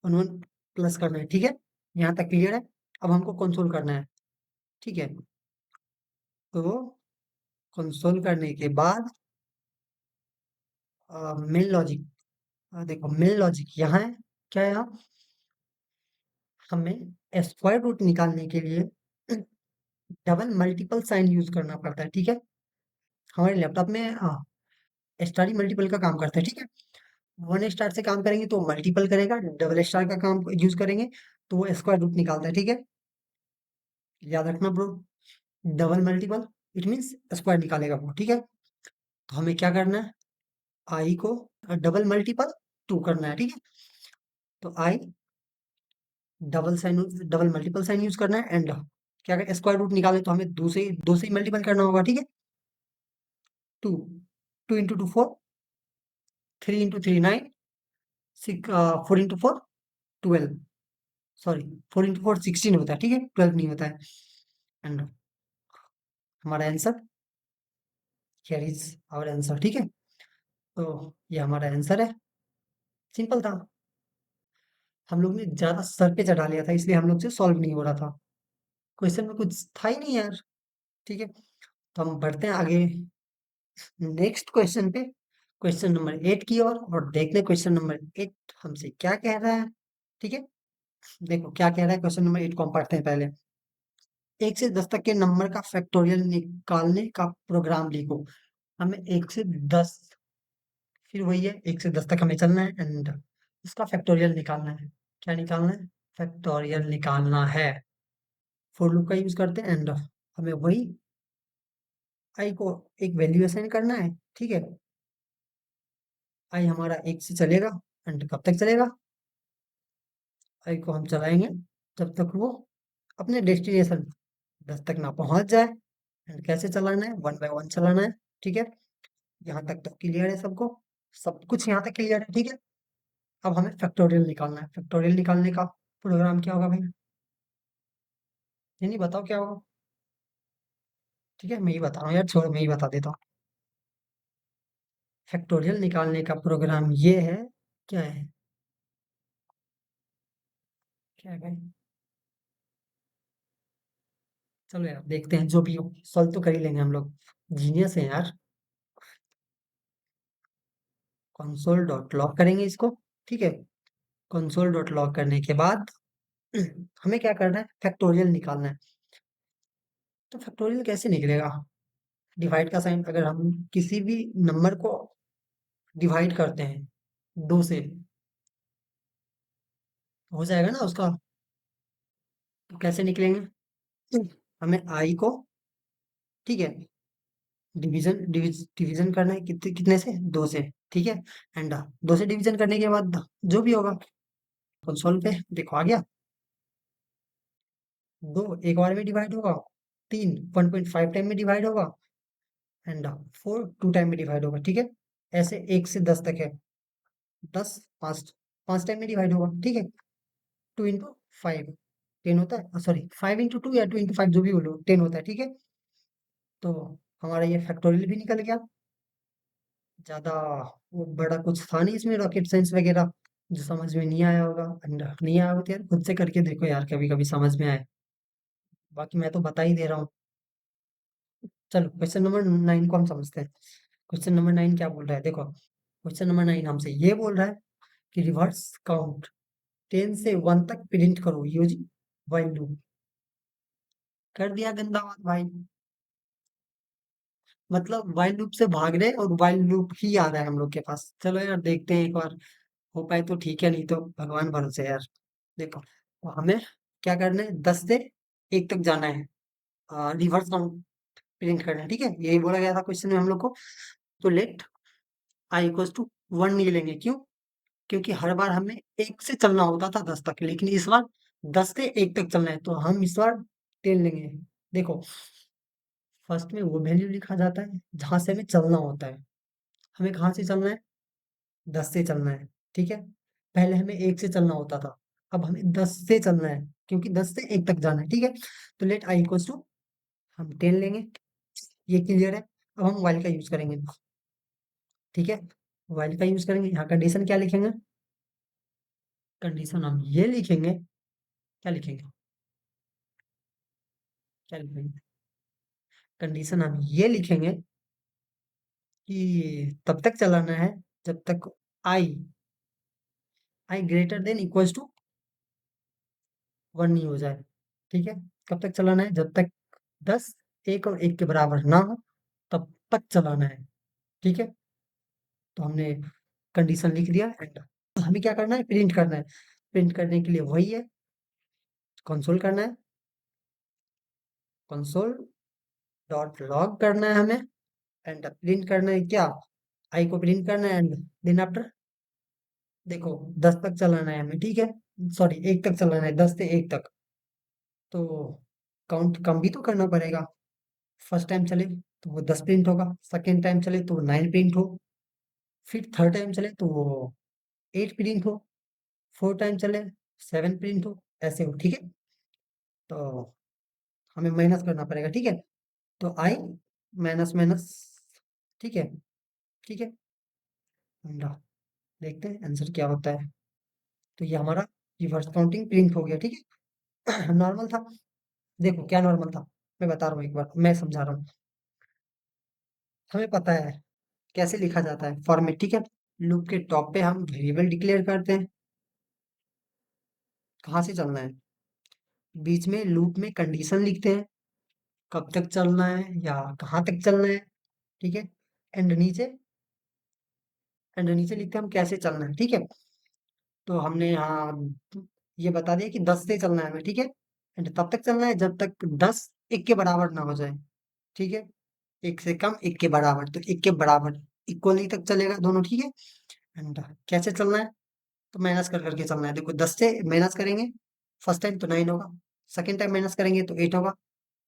वन वन प्लस करना है, ठीक है। यहाँ तक क्लियर है। अब हमको कंसोल करना है, ठीक है। तो कंसोल करने के बाद मेन लॉजिक, देखो मेन लॉजिक यहाँ है। क्या है यहाँ, हमें स्क्वायर रूट निकालने के लिए डबल मल्टीपल साइन यूज करना पड़ता है, ठीक है। हमारे लैपटॉप में स्टार ही मल्टीपल का काम करता है, ठीक है। वन स्टार से काम करेंगे तो मल्टीपल करेगा, डबल स्टार का काम यूज करेंगे तो वो स्क्वायर रूट निकालता है, ठीक है। याद रखना bro, double multiple it means square निकालेगा वो, ठीक है। तो हमें क्या करना है, आई को डबल मल्टीपल टू करना है, ठीक है। तो i double sign, double multiple sign use करना है एंड क्या करें, स्क्वायर रूट निकालें तो हमें दो से ही मल्टीपल करना होगा, ठीक है। Two, 2 into 2 4, 3 into 3 9, 4 into 4 12, sorry 4 into 4 16 होता है, ठीक है, 12 नहीं होता है। एंड हमारा answer, here is our answer, ठीक है। तो ये हमारा आंसर है, सिंपल था। हम लोग ने ज्यादा सर पे चढ़ा लिया था, इसलिए हम लोग से सॉल्व नहीं हो रहा था, क्वेश्चन में कुछ था ही नहीं यार, ठीक है। तो हम बढ़ते हैं आगे नेक्स्ट क्वेश्चन पे, क्वेश्चन नंबर 8 की ओर, और देखते हैं क्वेश्चन नंबर 8 हमसे क्या कह रहा है, ठीक है। देखो क्या कह रहा है, क्वेश्चन नंबर 8 को हम पढ़ते हैं पहले। 1 से 10 तक के नंबर का फैक्टोरियल निकालने का प्रोग्राम लिखो। हमें 1 से 10, फिर वही है, 1 से 10 तक हमें चलना है एंड उसका फैक्टोरियल निकालना है। क्या निकालना है, फैक्टोरियल निकालना है। फॉर लूप का यूज करते हैं एंड हमें वही आई को एक वैल्यू असाइन करना है, ठीक है। आई हमारा 1 से चलेगा एंड कब तक चलेगा, आई को हम चलाएंगे जब तक वो अपने डेस्टिनेशन 10 तक ना पहुंच जाए। एंड कैसे चलाना है, वन बाय वन चलाना है, ठीक है। यहाँ तक तो क्लियर है सबको, सब कुछ यहाँ तक क्लियर है, ठीक है। अब हमें फैक्टोरियल निकालना है, फैक्टोरियल निकालने का प्रोग्राम क्या होगा भाई, ये नहीं बताओ क्या होगा, ठीक है, मैं ही बता रहा हूँ यार, छोड़ो मैं ही बता देता हूँ। फैक्टोरियल निकालने का प्रोग्राम ये है, क्या है, क्या है भाई, चलो यार देखते हैं, जो भी हो सॉल्व तो कर ही लेंगे हम लोग, जीनियस है यार। कंसोल डॉट लॉग करेंगे इसको, ठीक है। कंसोल डॉट लॉग करने के बाद हमें क्या करना है, फैक्टोरियल निकालना है। तो फैक्टोरियल कैसे निकलेगा, डिवाइड का साइन, अगर हम किसी भी नंबर को डिवाइड करते हैं 2 से, हो जाएगा ना उसका, तो कैसे निकलेंगे, हमें आई को, ठीक है, डिवीजन करना है, कितने कितने से, 2 से, ठीक है। एंड 2 से डिवीजन करने के बाद जो भी होगा, कंसोल पे देखो आ गया, 2 एक बार में डिवाइड होगा, 3 1.5 टाइम में डिवाइड होगा एंड 4 2 टाइम में डिवाइड होगा, ठीक है। ऐसे 1 से 10 तक है, 10 5 5 टाइम में डिवाइड होगा, ठीक है। 2 into 5 10 होता है, सॉरी 5 into 2 या 2 into 5 जो भी बोलो 10 होता है, ठीक है। तो हमारा ये फैक्टोरियल भी निकल गया, ज्यादा वो बड़ा कुछ था नहीं इसमें, रॉकेट साइंस वगैरह जो समझ में नहीं आया होगा, एंड नहीं आया हो तो यार खुद से करके देखो यार, कभी कभी समझ में आए, बाकी मैं तो बता ही दे रहा हूँ। चलो क्वेश्चन नंबर 9 को हम समझते हैं। क्वेश्चन नंबर 9 क्या बोल रहा है, देखो क्वेश्चन नंबर 9 हमसे ये बोल रहा है कि रिवर्स काउंट 10 से 1 तक प्रिंट करो यूजिंग व्हाइल लूप। कर दिया गंदा बात भाई, मतलब व्हाइल लूप से भाग रहे हैं और व्हाइल लूप ही आ रहा है हम लोग के पास। चलो यार देखते हैं एक बार, हो पाए तो ठीक है, नहीं तो भगवान भरोसे यार। देखो, तो हमें क्या करना है, 10 से 1 तक जाना है, रिवर्स काउंट प्रिंट करना है, ठीक है, यही बोला गया था क्वेश्चन में हम लोग को। तो लेट आई इक्वल्स टू 1 नहीं लेंगे, क्यों? क्योंकि हर बार हमें 1 से चलना होता था 10 तक, लेकिन इस बार 10 से 1 तक चलना है, तो हम इस बार 10 लेंगे। देखो, फर्स्ट में वो वैल्यू लिखा जाता है जहां से हमें चलना होता है। हमें कहाँ से चलना है? 10 से चलना है, ठीक है। पहले हमें 1 से चलना होता था, अब हमें 10 से चलना है, क्योंकि 10 से 1 तक जाना है, ठीक है। तो लेट आई इक्वल्स टू, हम 10 लेंगे, ये क्लियर है। अब हम while का यूज करेंगे, ठीक है। while का यूज करेंगे, यहाँ कंडीशन क्या लिखेंगे? कंडीशन हम ये लिखेंगे, क्या लिखेंगे? क्या लिखेंगे? कंडीशन हम ये लिखेंगे कि तब तक चलाना है जब तक आई आई ग्रेटर देन इक्वल्स टू 1 नहीं हो जाए, ठीक है। कब तक चलाना है? जब तक 10 1 और 1 के बराबर ना हो, तब तक चलाना है, ठीक है। तो हमने कंडीशन लिख दिया एंड हमें क्या करना है? प्रिंट करना है। प्रिंट करने के लिए वही है, कंसोल करना है, कंसोल डॉट लॉग करना है हमें, एंड प्रिंट करना है क्या? आई को प्रिंट करना है, एंड देन आफ्टर देखो 10 तक चलाना है हमें, ठीक है। सॉरी, 1 तक चलाना है, 10 से 1 तक। तो काउंट कम भी तो करना पड़ेगा। फर्स्ट टाइम चले तो वो 10 प्रिंट होगा, सेकेंड टाइम चले तो वो 9 प्रिंट हो, फिर थर्ड टाइम चले तो वो 8 प्रिंट हो, फोर्थ टाइम चले 7 प्रिंट हो, ऐसे हो, ठीक है। तो हमें माइनस करना पड़ेगा, ठीक है। तो आई माइनस माइनस, ठीक है, ठीक है। अंडा, देखते हैं आंसर क्या होता है। तो ये हमारा रिवर्स काउंटिंग प्रिंट हो गया, ठीक है। नॉर्मल था। देखो क्या नॉर्मल था, मैं बता रहा हूँ, एक बार मैं समझा रहा हूँ। हमें पता है कैसे लिखा जाता है फॉर्मेट, ठीक है। लूप के टॉप पे हम वेरिएबल डिक्लेयर करते हैं, कहाँ से चलना है, बीच में लूप में कंडीशन लिखते हैं, कब तक चलना है या कहाँ तक चलना है, ठीक है। एंड नीचे एंड नीचे लिखते हैं हम कैसे चलना है, ठीक है। तो हमने यहाँ ये बता दिया कि 10 से चलना है हमें, ठीक है। एंड तब तक चलना है जब तक 10 1 के बराबर ना हो जाए, ठीक है। 1 से कम 1 के बराबर, तो 1 के बराबर इक्वली तक चलेगा दोनों, ठीक है। एंड कैसे चलना है? तो माइनस कर करके चलना है। देखो 10 से माइनस करेंगे फर्स्ट टाइम तो 9 होगा, सेकेंड टाइम माइनस करेंगे तो 8 होगा,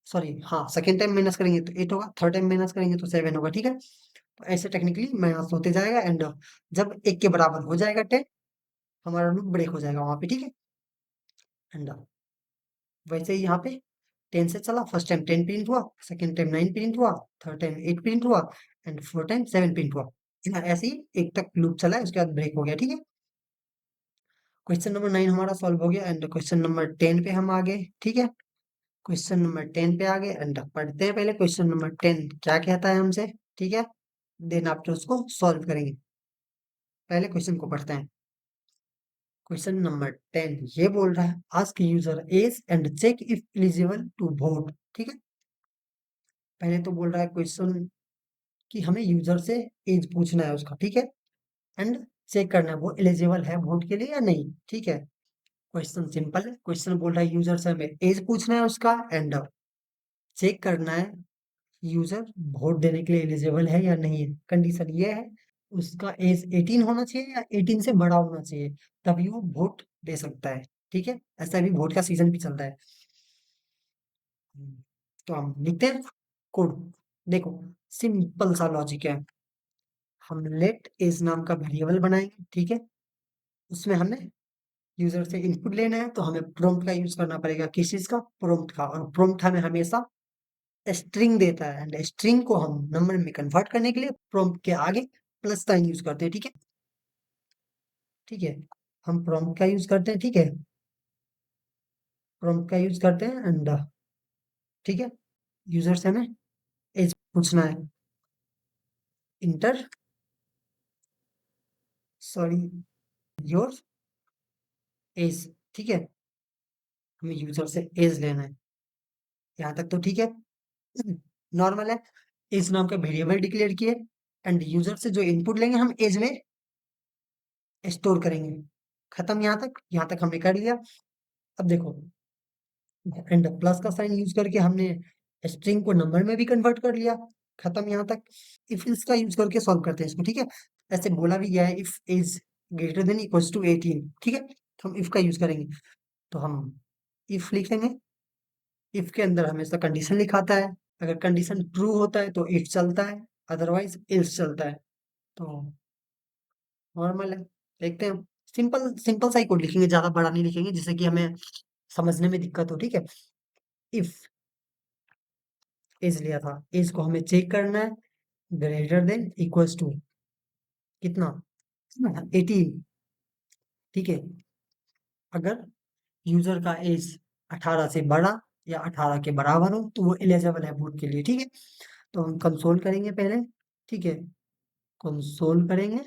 सॉरी हाँ, सेकेंड टाइम माइनस करेंगे तो 8 होगा, थर्ड टाइम माइनस करेंगे तो 7 होगा, ठीक है। तो ऐसे टेक्निकली माइनस होते जाएगा, एंड जब 1 के बराबर हो जाएगा 10, हमारा लूप ब्रेक हो जाएगा वहां पे, ठीक है। एंड वैसे ही यहाँ पे 10 से चला, फर्स्ट टाइम 10 प्रिंट हुआ, सेकेंड टाइम 9 प्रिंट हुआ, थर्ड टाइम 8 प्रिंट हुआ, एंड फोर्थ टाइम 7 प्रिंट हुआ। ऐसे ही 1 तक लूप चला है, उसके बाद ब्रेक हो गया, ठीक है। क्वेश्चन नंबर 9 हमारा सॉल्व हो गया, एंड क्वेश्चन नंबर 10 पे हम आ गए, ठीक है। क्वेश्चन नंबर 10 पे आ गए, एंड पढ़ते हैं पहले क्वेश्चन नंबर 10 क्या कहता है हमसे, ठीक है। देन आफ्टर उसको सॉल्व करेंगे। पहले क्वेश्चन को पढ़ते हैं। क्वेश्चन नंबर 10 ये बोल रहा है, ask user age and check if eligible to vote, ठीक है। पहले तो बोल रहा है क्वेश्चन कि हमें यूजर से एज पूछना है उसका, ठीक है। एंड चेक करना है वो एलिजिबल है वोट के लिए या नहीं, ठीक है। क्वेश्चन सिंपल है, क्वेश्चन बोल रहा है यूजर से हमें एज पूछना है उसका, एंड चेक करना है यूजर वोट देने के लिए एलिजिबल है या नहीं है। कंडीशन ये है, उसका एज 18 होना चाहिए या 18 से बड़ा होना चाहिए, तभी वो वोट दे सकता है, ठीक है। ऐसा भी वोट का सीजन भी चल रहा है। तो हम लिखते हैं कोड। देखो सिंपल सा लॉजिक है, हम लेट एज नाम का वेरिएबल बनाएंगे, ठीक है। उसमें हमें यूजर से इनपुट लेना है, तो हमें प्रॉम्प्ट का यूज करना पड़ेगा, किस चीज का? प्रॉम्प्ट का। और प्रॉम्प्ट हमें हमेशा स्ट्रिंग देता है, एंड स्ट्रिंग को हम नंबर में कन्वर्ट करने के लिए प्रॉम्प्ट के आगे प्लस साइन यूज करते हैं, ठीक है। ठीक है, हम प्रॉम्प्ट का यूज करते हैं, ठीक है। प्रॉम्प्ट का यूज करते हैं, एंड ठीक है, यूजर से हमें एज पूछना है। इंटर, सॉरी, योर एज, ठीक है, हमें यूजर से एज लेना है, यहाँ तक तो ठीक है, नॉर्मल है। एज नाम का वेरिएबल डिक्लेयर किए, एंड यूजर से जो इनपुट लेंगे हम एज में स्टोर करेंगे। खत्म, यहाँ तक हमने कर लिया। अब देखो, एंड प्लस का साइन यूज करके हमने स्ट्रिंग को नंबर में भी कन्वर्ट कर लिया। खत्म यहाँ तक। इफ इल्स का यूज करके सॉल्व करते हैं इसको, ठीक है। ऐसे बोला भी गया है, if is greater than equals to 18, ठीक है, तो हम इफ का यूज करेंगे। तो हम इफ लिखेंगे। इफ के अंदर हमेशा कंडीशन लिखाता है, अगर कंडीशन ट्रू होता है तो इफ चलता है, अदरवाइज एल्स चलता है। तो नॉर्मल है, देखते हैं। सिंपल सिंपल सा ही कोड लिखेंगे, ज्यादा बड़ा नहीं लिखेंगे जिससे कि हमें समझने में दिक्कत हो, ठीक है। इफ एज लिया था, एज को हमें चेक करना है, ग्रेटर देन इक्वल्स टू कितना, 18, ठीक है। अगर यूजर का एज 18 से बड़ा या 18 के बराबर हो तो वो एलिजिबल है वोट के लिए, ठीक है। तो हम कंसोल करेंगे पहले, ठीक है, कंसोल करेंगे।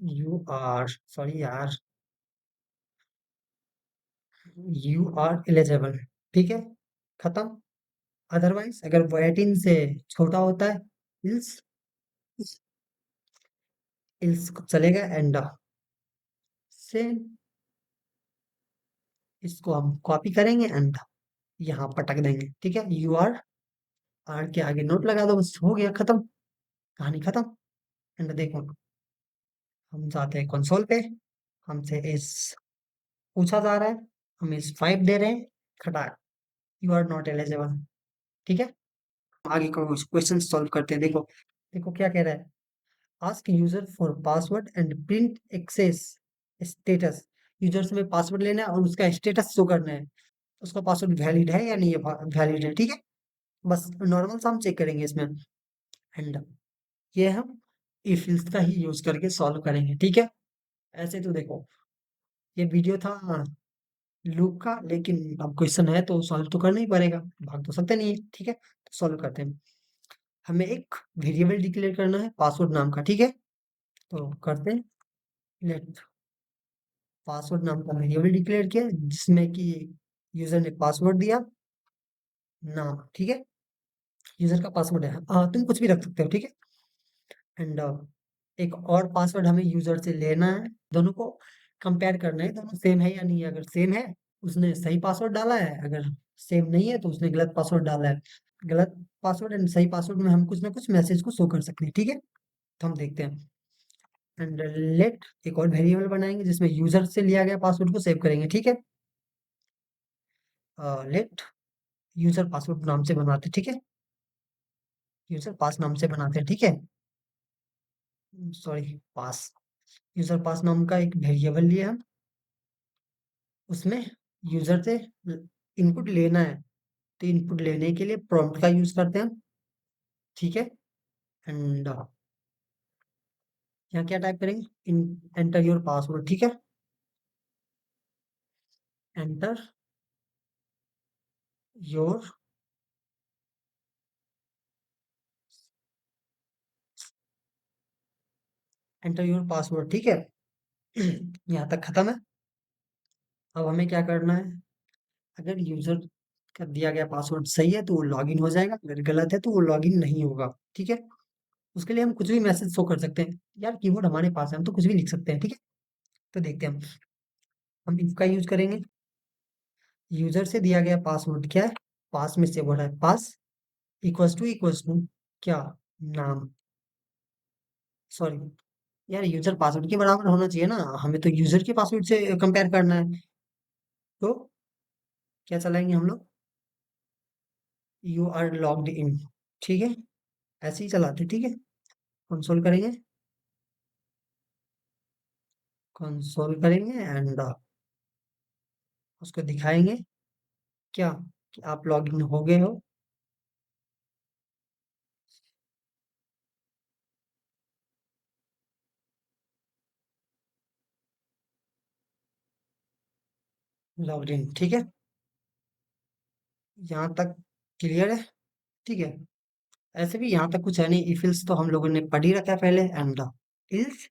यू आर, सॉरी यार, यू आर एलिजिबल, ठीक है, खत्म। अदरवाइज अगर वो 18 से छोटा होता है, इल्स, इल्स चलेगा। एंड सेम, इसको हम कॉपी करेंगे एंड यहाँ पटक देंगे, ठीक है। यू आर, आर के आगे नोट लगा दो, बस हो गया, खत्म, कहानी खत्म। एंड देखो, हम जाते हैं कंसोल पे, हमसे इस पूछा जा रहा है, हम इस 5 दे रहे हैं, खटाक, यू आर नॉट एलिजिबल, ठीक है। आगे का क्वेश्चन सॉल्व करते हैं। देखो, देखो क्या कह रहा है, ask user for password and print access status. User से हमें पासवर्ड लेना है और उसका स्टेटस शो करना है, उसका पासवर्ड वैलिड है या नहीं है, वैलिड है, ठीक है। बस नॉर्मल सा हम चेक करेंगे इसमें। एंड ये हम इफ एल्स का ही यूज करके सॉल्व करेंगे, ठीक है। ऐसे तो देखो, ये वीडियो था लूप का, लेकिन अब क्वेश्चन है तो सॉल्व तो करना ही पड़ेगा, भाग तो सकते नहीं है, ठीक है। तो सॉल्व करते हैं। हमें एक वेरिएबल डिक्लेयर करना है पासवर्ड नाम का, ठीक है। तो करते हैं, लेट पासवर्ड नाम का वेरिएबल डिक्लेयर किया जिसमें कि यूजर ने पासवर्ड दिया, नाम, ठीक है, यूजर का पासवर्ड है, हाँ तुम कुछ भी रख सकते हो, ठीक है। एंड एक और पासवर्ड हमें यूजर से लेना है, दोनों को कंपेयर करना है, दोनों सेम है या नहीं है। अगर सेम है, उसने सही पासवर्ड डाला है, अगर सेम नहीं है तो उसने गलत पासवर्ड डाला है। गलत पासवर्ड एंड सही पासवर्ड में हम कुछ ना कुछ मैसेज को शो कर सकते हैं, ठीक है। तो हम देखते हैं। एंड लेट एक और वेरिएबल बनाएंगे जिसमें यूजर से लिया गया पासवर्ड को सेव करेंगे, ठीक है। लेट यूजर पासवर्ड नाम से बनाते हैं, ठीक है, यूजर पास नाम से बनाते हैं, ठीक है, सॉरी, पास, यूजर पास नाम का एक वेरिएबल लिया हम, उसमें यूजर से इनपुट लेना है, तो इनपुट लेने के लिए प्रॉम्प्ट का यूज करते हैं, ठीक है। एंड यहाँ क्या टाइप करेंगे, इन एंटर योर पासवर्ड, ठीक है, enter your, enter your password, ठीक है। यहाँ तक खत्म है। अब हमें क्या करना है, अगर यूजर का दिया गया पासवर्ड सही है तो वो लॉगिन हो जाएगा, अगर गलत है तो वो लॉगिन नहीं होगा, ठीक है। उसके लिए हम कुछ भी मैसेज शो कर सकते हैं, यार कीबोर्ड हमारे पास है, हम तो कुछ भी लिख सकते हैं, ठीक है। तो देखते हैं हम इफ का यूज करेंगे। यूजर से दिया गया पासवर्ड क्या है, पास में से हो रहा है, पास इक्वल्स टू क्या, नाम, सॉरी यार, यूजर पासवर्ड के बराबर होना चाहिए ना, हमें तो यूजर के पासवर्ड से कंपेयर करना है। तो क्या चलाएंगे हम लोग, यू आर लॉग्ड इन, ठीक है, ऐसे ही चलाते, ठीक है। कंसोल करेंगे, कंसोल करेंगे एंड उसको दिखाएंगे क्या, कि आप लॉग इन हो गए हो। लॉग्ड इन, ठीक है, यहाँ तक क्लियर है, ठीक है। ऐसे भी यहाँ तक कुछ है नहीं, इफ एल्स तो हम लोगों ने पढ़ ही रखा है पहले। एंड इल्स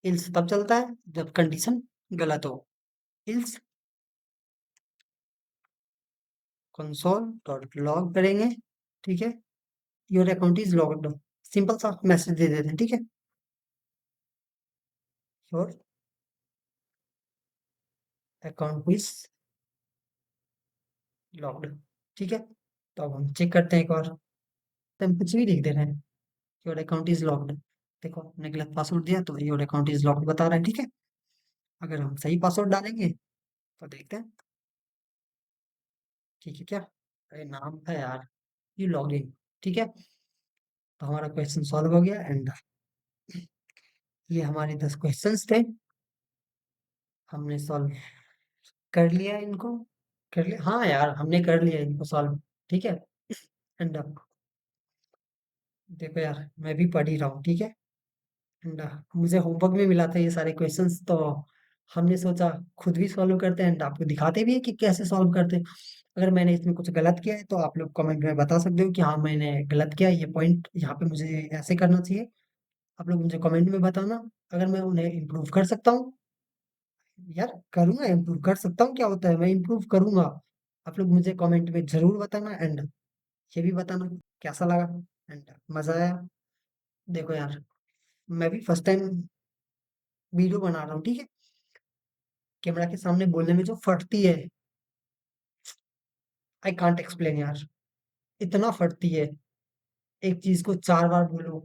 इल्स तब चलता है जब कंडीशन गलत हो। इल्स कंसोल डॉट लॉग करेंगे, ठीक है, your account is logged, simple सा मैसेज दे देते हैं, ठीक है, योर अकाउंट इज लॉग्ड, ठीक है। तो अब हम चेक करते हैं एक और, तो हम कुछ भी लिख दे रहे हैं, योर अकाउंट इज लॉग्ड। देखो हमने गलत पासवर्ड दिया तो योर अकाउंट इज लॉग्ड बता रहा है, ठीक है। अगर हम सही पासवर्ड डालेंगे तो देखते हैं, ठीक है क्या, अरे नाम था यार, यू लॉग इन, ठीक है। तो हमारा क्वेश्चन सॉल्व हो गया एंड ये हमारे 10 क्वेश्चंस थे, हमने सॉल्व कर लिया इनको, कर लिया, हाँ यार हमने कर लिया इनको सॉल्व, ठीक है। एंड देखो यार मैं भी पढ़ ही रहा हूँ, ठीक है। एंड मुझे होमवर्क में मिला था ये सारे क्वेश्चंस, तो हमने सोचा खुद भी सॉल्व करते हैं एंड आपको दिखाते भी है कि कैसे सॉल्व करते हैं। अगर मैंने इसमें कुछ गलत किया है तो आप लोग कमेंट में बता सकते हो कि हाँ मैंने गलत किया, ये पॉइंट यहाँ पे मुझे ऐसे करना चाहिए। आप लोग मुझे कमेंट में बताना, अगर मैं उन्हें इम्प्रूव कर सकता हूँ, यार करूंगा, इम्प्रूव कर सकता हूँ, क्या होता है, मैं इम्प्रूव करूंगा। आप लोग मुझे कमेंट में जरूर बताना एंड ये भी बताना कैसा लगा एंड मजा आया। देखो यार मैं भी फर्स्ट टाइम वीडियो बना रहा हूँ, ठीक है। कैमरा के सामने बोलने में जो फटती है, आई कांट एक्सप्लेन यार, इतना फटती है, एक चीज को 4 बार बोलो,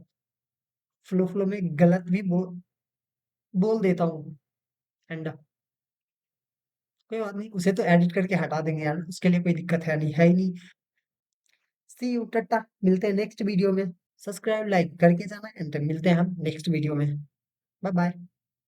फ्लो फ्लो में गलत भी बोल देता हूँ एंड कोई बात नहीं, उसे तो एडिट करके हटा देंगे यार, उसके लिए कोई दिक्कत है ही नहीं। सी यू, टाटा, मिलते हैं नेक्स्ट वीडियो में। सब्सक्राइब लाइक करके जाना एंड मिलते हैं हम नेक्स्ट वीडियो में। Bye bye.